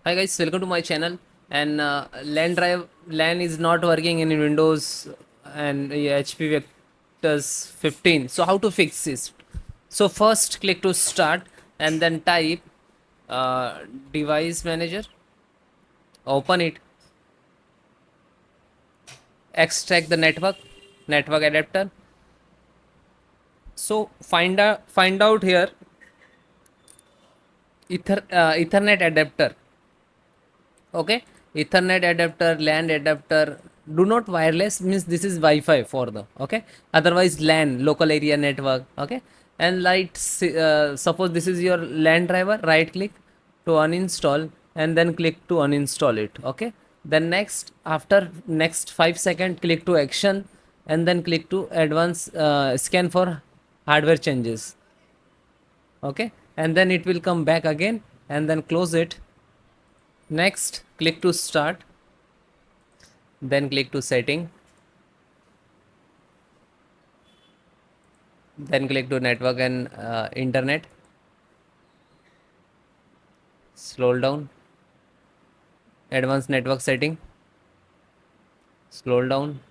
Hi guys, welcome to my channel. And LAN is not working in Windows and HP Victus 15. So how to fix this? So first click to start and then type device manager. Open it. Extract the network adapter. So find out here Ethernet adapter. Okay, Ethernet adapter, LAN adapter. Do not wireless means this is Wi-Fi for the okay. Otherwise LAN, local area network. Okay, and suppose this is your LAN driver. Right click to uninstall and then click to uninstall it. Okay. Then next after next 5 seconds click to action and then click to advanced scan for hardware changes. Okay, and then it will come back again and then close it. Next, click to start, then click to setting, then click to network and internet. Scroll down, advanced network setting. Scroll down,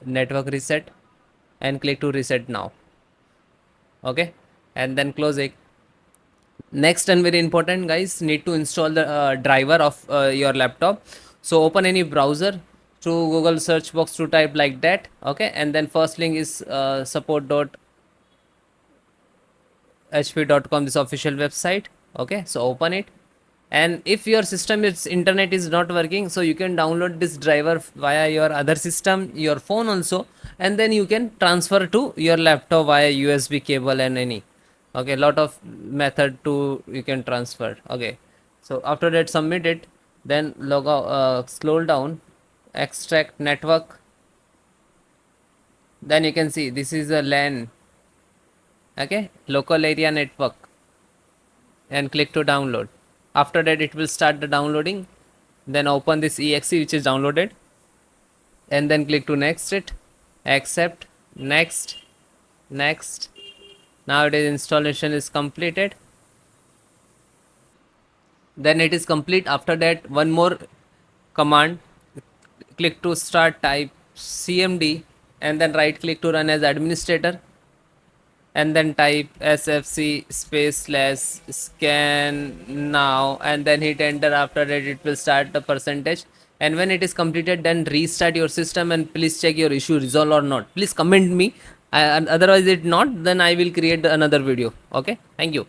network reset, and click to reset now. Okay, and then close it. Next and very important guys, need to install the driver of your laptop. So open any browser to Google search box to type like that. Okay, and then first link is support.hp.com, this official website. Okay, so open it, and if your system is internet is not working, so you can download this driver via your other system, your phone also, and then you can transfer to your laptop via USB cable and any. Okay, lot of method to you can transfer. Okay, so after that submit it, then log out, scroll down, extract network, then you can see this is a LAN. Okay, local area network, and click to download. After that it will start the downloading, then open this exe which is downloaded and then click to next it, accept, next, next. Now it is installation is completed, then it is complete. After that one more command, click to start, type cmd and then right click to run as administrator and then type sfc space slash scan now and then hit enter. After that it will start the percentage, and when it is completed then restart your system and please check your issue resolved or not. Please comment me, and otherwise it not, then I will create another video. Okay, thank you.